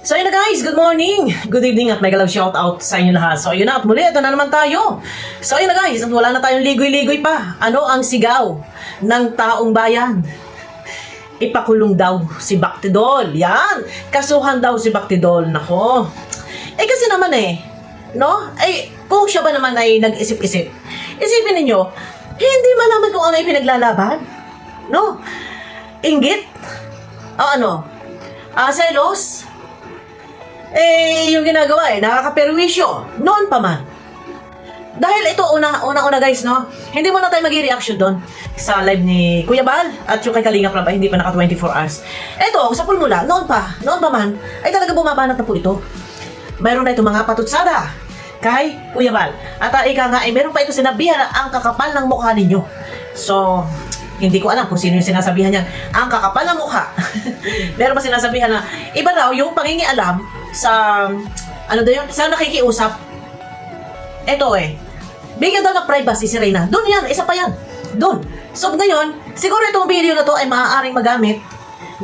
So yun na guys, good morning, good evening at mega love shout out sa inyo lahat. So yun na at muli, ito na naman tayo. So yun na guys, at wala na tayong ligoy-ligoy pa. Ano ang sigaw ng taong bayan? Ipakulong daw si Bactidol. Yan, kasuhan daw si Bactidol. Nako. Kasi naman no? Kung siya ba naman ay nag-isip-isip, isipin ninyo, hindi malaman kung ano yung pinaglalaban. No? Inggit? O ano? Selos? Yung ginagawa nakakaperwisyo. Noon pa man. Dahil ito, una guys, no? Hindi mo na tayo mag-i-reaction doon sa live ni Kuya Bal at yung kay Kalinga Prab, hindi pa naka 24 hours. Ito, sa pulmula, noon pa man, ay talaga bumabanat na po ito. Mayroon na itong mga patutsada kay Kuya Bal. At ika nga, meron pa ito sinabihan na ang kakapal ng mukha ninyo. So, hindi ko alam kung sino yung sinasabihan niya ang kakapal ng mukha. Meron pa sinasabihan na iba daw yung pangingialam sa ano daw yun, sa nakikiusap. Ito bigyan daw ng privacy si Reyna. Doon yan, isa pa yan. Doon. So ngayon, siguro itong video na to ay maaaring magamit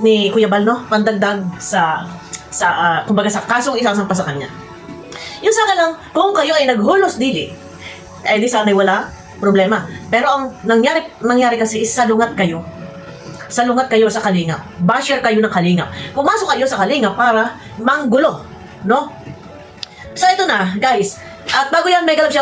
ni Kuya Bal, no? Pandagdag kumbaga sa kasong isasampa sa kanya. Yung sa akin lang, kung kayo ay naghulos dili, di sana'y wala problema. Pero ang nangyari kasi is salungat kayo. Salungat kayo sa Kalinga. Basher kayo ng Kalinga. Pumasok kayo sa Kalinga para manggulo, no? So ito na, guys. At bago yan, mega love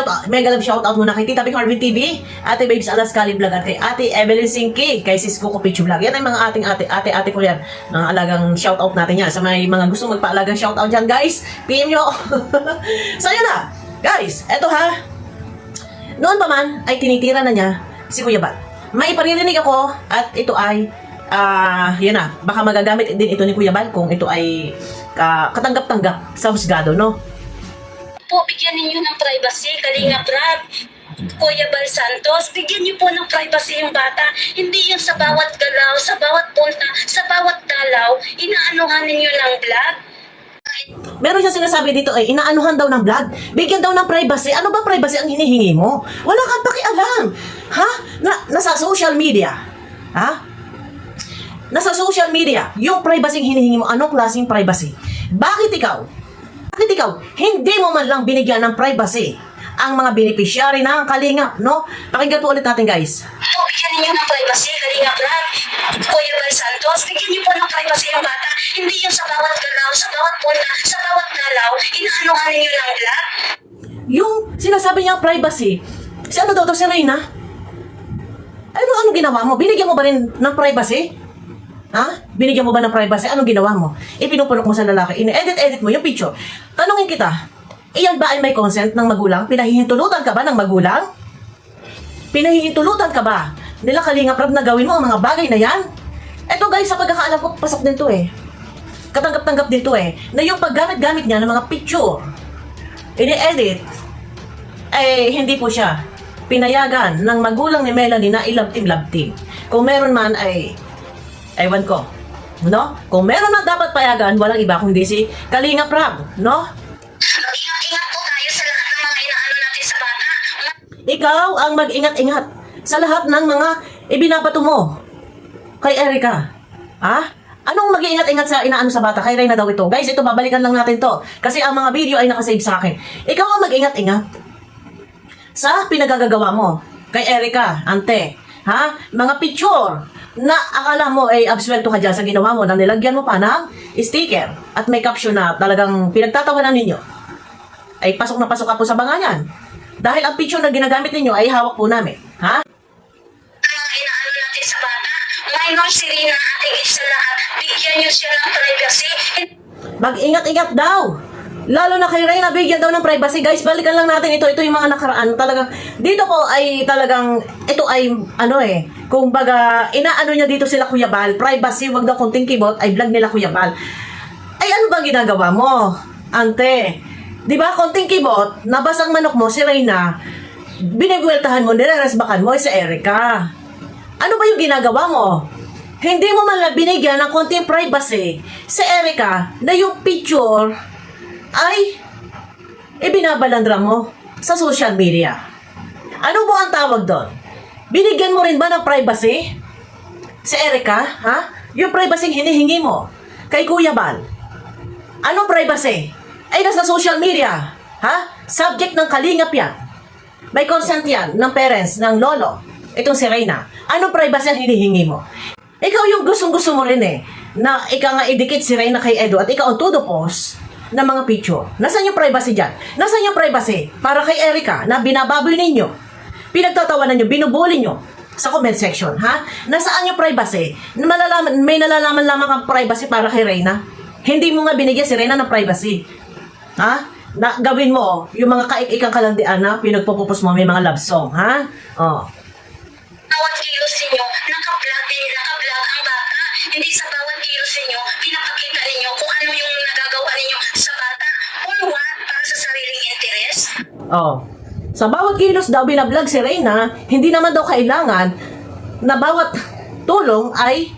shoutout muna kay Tita Bing Harvey TV, Ate Babes Alaskali Vlog, at kay Ate Evelyn Singki, kay Sis Coco Pichu Vlog. Yan ay mga ating ate ko yan. Mga alagang shoutout natin yan. Sa may mga gusto magpaalagang shoutout dyan, guys, PM nyo. So yun na, guys. Eto ha. Noon pa man, ay tinitira na niya si Kuya Bal. May paririnig ako, at ito ay, yun na, baka magagamit din ito ni Kuya Bal kung ito ay katanggap-tanggap sa husgado, no? Po, bigyan ninyo ng privacy, Kalinga Prab, Kuya Bal Santos, bigyan niyo po ng privacy yung bata. Hindi yung sa bawat galaw, sa bawat punta, sa bawat dalaw, inaanuhan ninyo ng vlog. Meron siya sinasabi dito inaanuhan daw ng vlog. Bigyan daw ng privacy. Ano ba privacy ang hinihingi mo? Wala kang pakialam. Ha? Nasa social media. Ha? Nasa social media. Yung privacy ang hinihingi mo, anong klaseng privacy? Bakit ikaw, hindi mo man lang binigyan ng privacy ang mga beneficiary ng Kalinga, no? Pakinggan po ulit natin, guys. Po, bigyan ninyo ng privacy, Kalinga Prab, Kuya Bal Santos, bigyan niyo po ng privacy yung bata. Hindi yung sa bawat galaw, sa bawat punta, sa bawat dalaw, inaanuhan ninyo ng vlog. Yung sinasabi niya privacy, si ano daw to, si Reyna? Ano ginawa mo? Binigyan mo ba rin ng privacy? Ha? Binigyan mo ba ng privacy? Anong ginawa mo? Ipinupulok mo sa lalaki. Ine-edit mo yung picture. Tanungin kita, iyan ba ay may consent ng magulang? Pinahihintulutan ka ba ng magulang? Pinahihintulutan ka ba nila Kalinga Prab na gawin mo ang mga bagay na yan? Eto guys, sa pagkakaalam ko, pasok din to katanggap-tanggap din to na yung paggamit-gamit niya ng mga picture, ini-edit, hindi po siya pinayagan ng magulang ni Melanie na ilabting-labting. Kung meron man ewan ko, no? Kung meron na dapat payagan, walang iba kundi si Kalinga Prab, no? Mag-ingat-ingat po tayo sa lahat ng mga inaano natin sa bata. Ikaw ang mag-ingat-ingat sa lahat ng mga ibinabato mo kay Erica. Ha? Anong mag-iingat-ingat sa inaano sa bata? Kay Reyna daw ito. Guys, ito babalikan lang natin to. Kasi ang mga video ay nakasave sa akin. Ikaw ang mag-ingat-ingat sa pinagagagawa mo kay Erica, ante. Ha? Mga picture na akala mo absuelto ka dyan sa ginawa mo na nilagyan mo pa ng sticker at may caption na talagang pinagtatawanan ninyo. Pasok na pasok ka po sa bangayan. Dahil ang picture na ginagamit ninyo ay hawak po namin. Ha? Mga inaano natin sa bata, minor si Rina ating isa lahat, bigyan niyo siya ng privacy. Mag-ingat-ingat daw. Lalo na kay Reyna, bigyan daw ng privacy. Guys, balikan lang natin ito. Ito yung mga nakaraan. Talagang, dito po ay talagang, ito ay, kung baga, inaano niya dito sila Kuya Bal. Privacy, wag daw konting keyboard, ay vlog nila Kuya Bal. Ano ba ginagawa mo, ante? Di ba, konting keyboard, nabasang manok mo, si Reyna, binibweltahan mo, nireresbakan mo, si Erica. Ano ba yung ginagawa mo? Hindi mo man lang binigyan ng konting privacy si Erica na yung picture ay ibinabalandra mo sa social media. Ano mo ang tawag doon? Binigyan mo rin ba ng privacy si Erica? Ha? Yung privacy hinihingi mo kay Kuya Bal. Anong privacy? Ay, nasa social media. Ha? Subject ng kalingap yan. May consent yan ng parents, ng lolo. Itong si Reyna. Anong privacy ang hinihingi mo? Ikaw yung gustong-gusto mo rin eh. Na ikaw nga idikit si Reyna kay Edo at ikaw ang todo post ng mga picture. Nasaan yung privacy dyan? Nasaan yung privacy? Para kay Erica na binababoy ninyo. Pinagtatawanan nyo, binubuli nyo sa comment section, ha? Nasaan yung privacy? May nalalaman lamang kang privacy para kay Reyna? Hindi mo nga binigyan si Reyna ng privacy. Ha? Na, gawin mo, yung mga kaik-ikang kalandian na pinagpupupos mo, may mga love song, ha? Oh. Bawat kilos ninyo, naka-vlog ang bata. Hindi sa bawat kilos ninyo, pinapakita ninyo kung ano yung nagagawa ninyo sa bata. For what? Para sa sariling interes? Oh. Sa bawat kilos daw binablog si Reyna, hindi naman daw kailangan na bawat tulong ay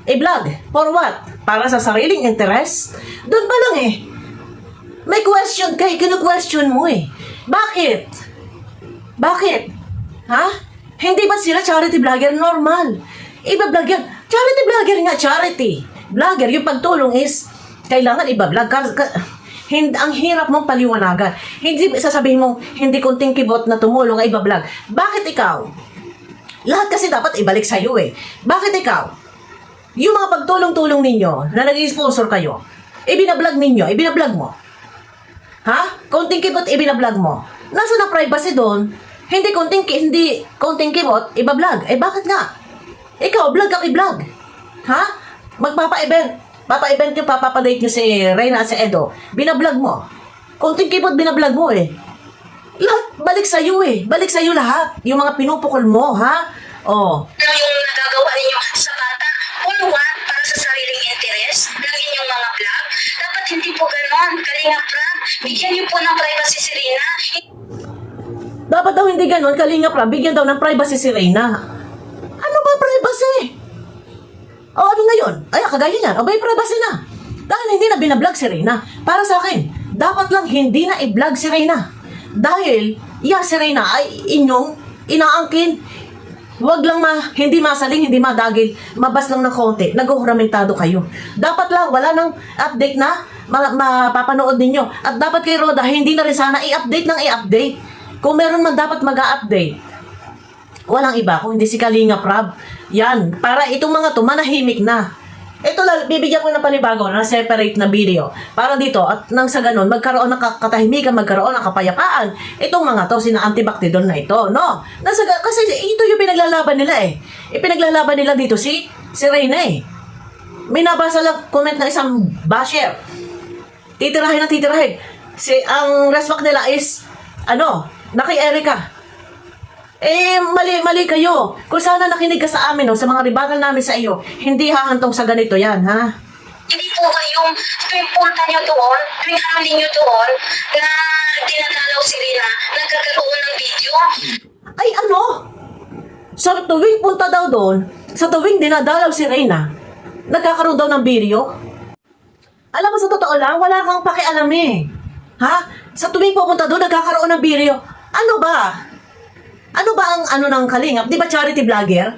i-vlog. For what? Para sa sariling interes? Doon pa lang eh. May question kay, kinu-question mo eh. Bakit? Bakit? Ha? Hindi ba sila charity vlogger? Normal. Iba-vlog yan. Charity vlogger nga, charity. Vlogger, yung pagtulong is, kailangan iba-vlog. Ang hirap mong paliwanagan. Hindi sasabihin mong, hindi kunting kibot na tumulong ay iba-vlog. Bakit ikaw? Lahat kasi dapat ibalik sa'yo eh. Bakit ikaw? Yung mga pagtulong-tulong ninyo, na nag-sponsor kayo, ibinablog ninyo, ibinablog mo. Ha? Konting kibot, ibinablog mo. Nasa na privacy doon? Hindi konting kibot, iba-vlog. Eh bakit nga? Ikaw, vlog ka i-vlog. Ha? Magpapa-event. Papa-event nyo, papapadate nyo si Reyna at si Edo. Binablog mo. Konting kibot, binablog mo eh. Lahat, balik sa'yo eh. Balik sa'yo lahat. Yung mga pinupukol mo, ha? Oh. Ano yung nagagawa ninyo sa bata? For what? Para sa sariling interes ng inyong mga vlog? Dapat hindi po ganon. Kalingap Rab, bigyan niyo po ng privacy si Reyna. Dapat daw hindi ganun, Kalingap Rab, bigyan daw ng privacy si Reyna. Ano ba privacy? O ano ngayon? Ay, kagaya niyan. O may privacy na. Dahil hindi na binablog si Reyna. Para sa akin, dapat lang hindi na i-vlog si Reyna. Dahil, si Reyna ay inyong inaangkin. Huwag lang hindi masaling, hindi madagil, mabas lang ng konti, nag-uhuramentado kayo. Dapat lang, wala nang update na mapapanood ninyo. At dapat kay Roda, hindi na rin sana i-update ng i-update. Kung meron man dapat mag-update, walang iba kung hindi si Kalingap Rab. Yan, para itong mga to manahimik na. Ito lang, bibigyan ko ng panibago na separate na video. Para dito, at nang sa ganun, magkaroon ng katahimikan, magkaroon ng kapayapaan. Itong mga to, sina antibacterial na ito, no? Kasi ito yung pinaglalaban nila eh. Ipinaglalaban nila dito si Reyna eh. May nabasa lang comment ng isang basher. Titirahin na titirahin. Ang respact nila is, na kay Erica. Mali kayo. Kung sana nakinig ka sa amin, sa mga rebuttal namin sa iyo, hindi hahantong sa ganito yan, ha? Hindi po kayong tuwing punta nyo doon, tuwing hangin nyo doon, na dinadalaw si Reyna, nagkakaroon ng video. Ay, ano? Sa tuwing punta daw doon, sa tuwing dinadalaw si Reyna, nagkakaroon daw ng video? Alam mo, sa totoo lang, wala kang pakialam eh. Ha? Sa tuwing pupunta doon, nagkakaroon ng video. Ano ba? Ano ba ang ng Kalingap? Di ba charity vlogger?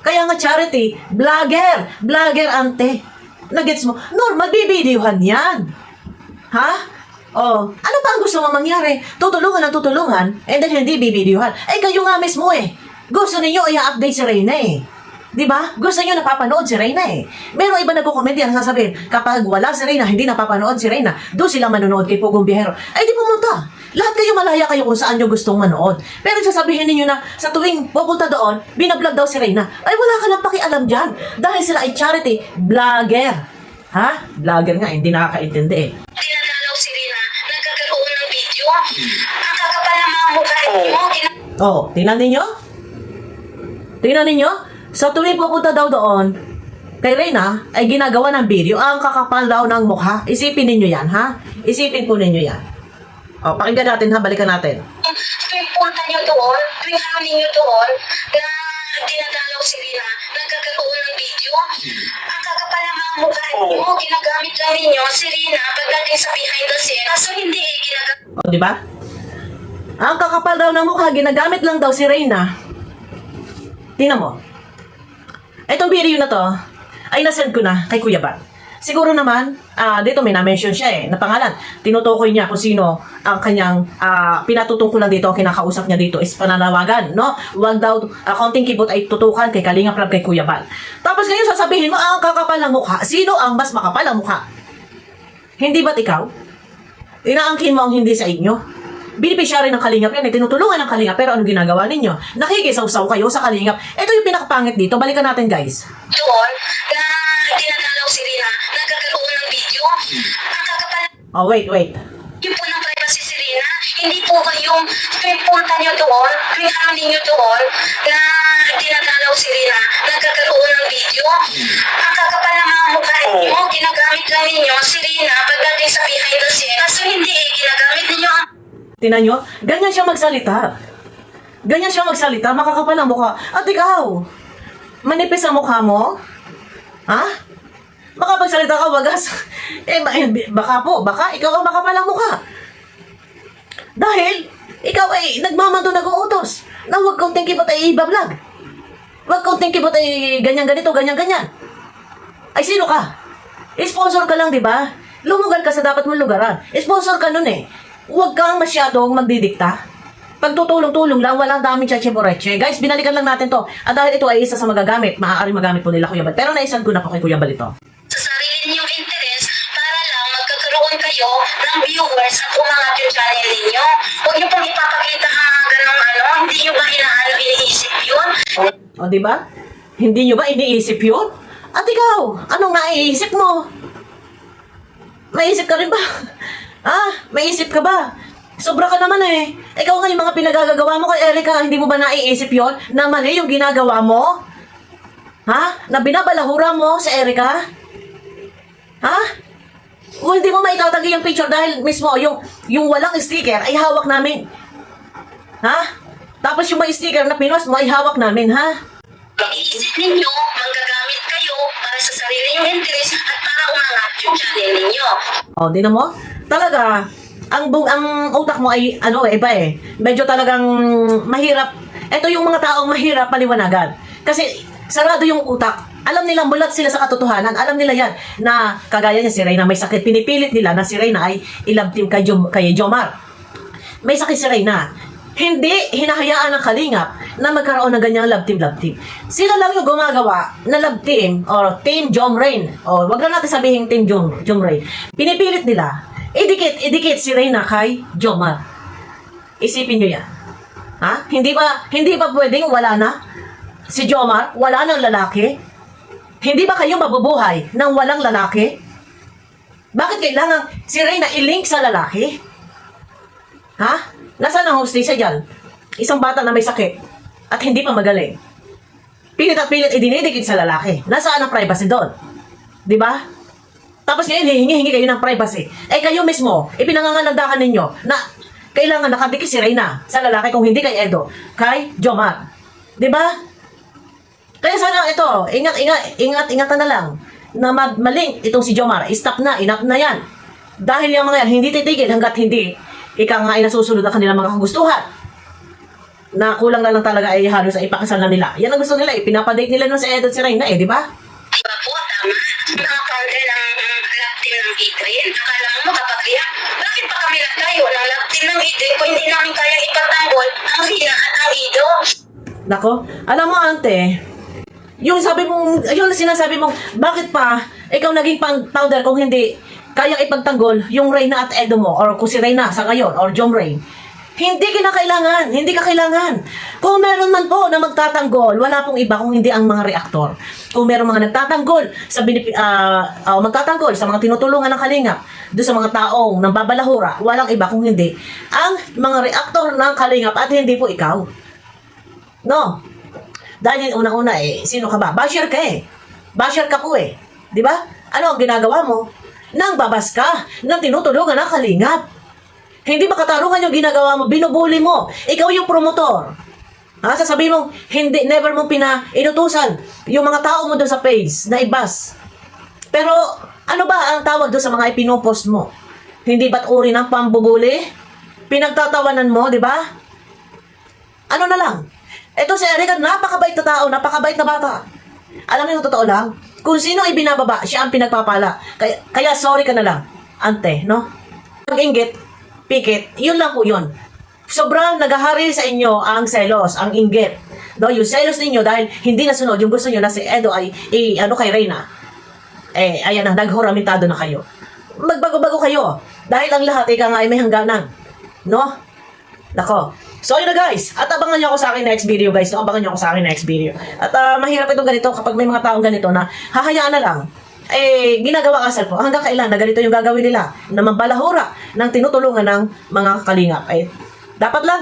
Kaya nga charity vlogger. Vlogger ante. Nagets mo? Normal, bibidyohan yan. Ha? Oh, ano pa ang gusto mo mangyari? Tutulungan ang tutulungan, and then hindi bibidyohan. Kayo nga mismo eh. Gusto ninyo i-update si Reyna eh. Di ba? Gusto niyo napapanood si Reyna eh. Meron iba nagko-comment yan, sasabihin, kapag wala si Reyna, hindi napapanood si Reyna, doon sila manonood kay Pugong Biyahero. Di pumunta. Lahat kayo malaya kayo kung saan nyo gustong manood. Pero sasabihin ninyo na sa tuwing pupunta doon, binablog daw si Reyna. Wala ka nang pakialam dyan. Dahil sila ay charity vlogger. Ha? Vlogger nga, hindi nakakaintindi eh. Dinadalaw si Reyna, nagkakaroon ng video. Ang kakapal ng mga mukha ninyo, Tingnan ninyo? Tingnan ninyo? Sa tuwing pupunta daw doon, kay Reyna, ay ginagawa ng video, ang kakapal daw ng mukha. Isipin ninyo yan, ha? Isipin po ninyo yan. Pakinggan natin, ha? Balikan natin. tuwing punta nyo doon, tuwing hangin nyo doon, na dinadalaw si Reyna, nagkakaroon ng video. Ang kakapal ng mga mukha ninyo, ginagamit lang ninyo si Reyna pagdating sa behind the scene. Kaso hindi ginagamit. Di ba? Ang kakapal daw ng mukha, ginagamit lang daw si Reyna. Tingnan mo. Itong video na to, ay nasend ko na kay Kuya Bat. siguro naman, dito may na-mention siya na pangalan. Tinutukoy niya kung sino ang kanyang pinatutungkulan dito, ang kinakausap niya dito is pananawagan, no? Huwag daw, kaunting kibot ay tutukan kay Kalinga Prab, kay Kuya Bal. Tapos ngayon sasabihin mo, ang kakapal ng mukha. Sino ang mas makapal ang mukha? Hindi ba't ikaw? Inaangkin mo ang hindi sa inyo. Binipisyari ng Kalingap yan, tinutulungan ng Kalingap, pero ano ginagawa ninyo? Nakikisaw-saw kayo sa Kalingap. Ito yung pinakapangit dito. Balikan natin, guys. Doon, na dinadalaw si Rina, nagkakaroon ng video. Ang kakapal Oh, wait. yung po ng privacy si Rina, hindi po kayong punta nyo doon, pinaramin nyo doon, na dinadalaw si Rina, nagkakaroon ng video. Ang kakapal ng mga mukha ninyo, ginagamit lang ninyo si Rina pagdating sa behind the scenes. Kaso hindi, ginagamit ninyo ang Tinan nyo? Ganyan siya magsalita. Makakapal ang mukha. At ikaw, manipis ang mukha mo? Ha? Makapagsalita ka, wagas. Baka ikaw ang makapal ang mukha. Dahil, ikaw ay nagmamando nag-uutos na huwag kong tingkibot ay iba-vlog. Huwag kong tingkibot ay ganyan-ganito, ganyan-ganyan. Ay, sino ka? Sponsor ka lang, di ba? Lumugar ka sa dapat mong lugaran. Sponsor ka nun Huwag kang masyadong magdidikta. Pagtutulong-tulong lang, walang daming tsache-boreche. Guys, binalikan lang natin to. At dahil ito ay isa sa magagamit, maaaring magamit po nila Kuya Bal. Pero naisad ko na po kay Kuya Bal ito. sa sarili ninyong interest para lang magkakaroon kayo ng viewers at umangat yung channel ninyo. Huwag niyo pong ipapakita ang mga ganong hindi niyo ba iniisip yun? O, di ba? Hindi nyo ba iniisip yun? At ikaw, anong naiisip mo? Maisip ka rin ba? Maisip ka ba? Sobra ka naman Ikaw nga yung mga pinagagagawa mo kay Erica, hindi mo ba naiisip yon na mali yung ginagawa mo? Na binabalahura mo sa Erica? O hindi mo maitatagi yung picture dahil mismo yung walang sticker ay hawak namin. Tapos yung may sticker na pinost mo ay hawak namin, Iisip ninyo, manggagamit kayo para sa sarili yung interest at para umangat yung channel ninyo. O, di na mo? Talaga, ang utak mo ay, iba Medyo talagang mahirap. Ito yung mga taong mahirap paliwanagan. Kasi, sarado yung utak. Alam nila, mulat sila sa katotohanan. Alam nila yan, na kagaya niya si Reyna may sakit. Pinipilit nila na si Reyna ay ilabtim kay Jomar. May sakit si Reyna. Hindi hinahayaan ng Kalingap na magkaroon ng ganyang love-team. Sila lang yung gumagawa na love-team or Team Jomrain. O, wag na natin sabihin Team Jomrain. Pinipilit nila, idikit si Reyna kay Jomar. Isipin nyo yan. Hindi ba pwedeng wala na? Si Jomar, wala ng lalaki? Hindi ba kayo mabubuhay ng walang lalaki? Bakit kailangan si Reyna i-link sa lalaki? Nasaan ang hostessa dyan? Isang bata na may sakit at hindi pa magaling. Pilit at pilit idinidikit sa lalaki. Nasaan ang privacy doon? Di ba? Tapos ngayon, hihingi kayo ng privacy. Kayo mismo, ipinangangalandakan ninyo na kailangan nakadikit si Reyna sa lalaki kung hindi kay Edo, kay Jomar. Di ba? Kaya sana ito, ingatan na lang na malink itong si Jomar. Stop na, enough na yan. Dahil yung mga yan, hindi titigil hanggat hindi ika nga ay nasusunod ang kanilang mga kagustuhan. Na kulang na lang talaga ay halos ay ipakasal na nila. Yan ang gusto nila, pinapadate nila nun si Edo at si Reyna, di ba? Diba po, tama? Mga founder ng love team ng E-Train, akala mo makapag-react. Bakit pa kami nagtayo ng love team ng E-Train kung hindi namin kayang ipatanggol ang Rina at ang Ido? Nako, alam mo ante, yung sinasabi mong, bakit pa ikaw naging founder kung hindi kayang ipagtanggol yung Reyna at Edo mo, or kung si Reyna sa ngayon, or Jomrain. Hindi ka kailangan. Kung meron man po na magtatanggol, wala pong iba kung hindi ang mga reaktor. Kung meron mga nagtatanggol magtatanggol sa mga tinutulungan ng Kalingap, doon sa mga taong nambabalahura, walang iba kung hindi ang mga reaktor ng Kalingap at hindi po ikaw. No? Dahil unang-una sino ka ba? Basher ka Basher ka po Di ba? Ano ang ginagawa mo? Nang babas ka, nang tinutulungan ng Kalingap. Hindi ba katarungan yung ginagawa mo? Binubuli mo. Ikaw yung promotor. Sasabihin mong, never mong inutusan yung mga tao mo doon sa page na ibas. Pero, ano ba ang tawag doon sa mga ipinopost mo? Hindi ba't uri ng pambubuli? Pinagtatawanan mo, di ba? Ano na lang? Ito si Erica, napakabait na tao, napakabait na bata. Alam mo yung totoo lang? Kung sino ay binababa, siya ang pinagpapala. Kaya sorry ka na lang, ante, no? Pag-inggit, pikit, yun lang po yun. Sobrang naghahari sa inyo ang selos, ang inggit. No, yung selos ninyo dahil hindi nasunod yung gusto nyo na si Edo ay ano kay Reyna. Ayan na, naghoramentado na kayo. Magbago-bago kayo. Dahil ang lahat ika nga ay may hangganan. No? Nako. So, yun na guys. At abangan nyo ako sa akin next video guys. No? Abangan nyo ako sa akin next video. At mahirap itong ganito kapag may mga taong ganito na hahayaan na lang. Ginagawa kasal po. Hanggang kailan na ganito yung gagawin nila. Na mambalahura ng tinutulungan ng mga kalingap. Dapat lang.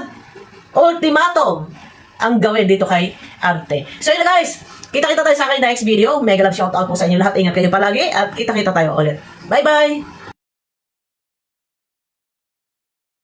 Ultimatum ang gawin dito kay Ante. So, yun na guys. Kita-kita tayo sa akin next video. Mega love shoutout po sa inyo lahat. Ingat kayo palagi. At kita-kita tayo ulit. Bye-bye!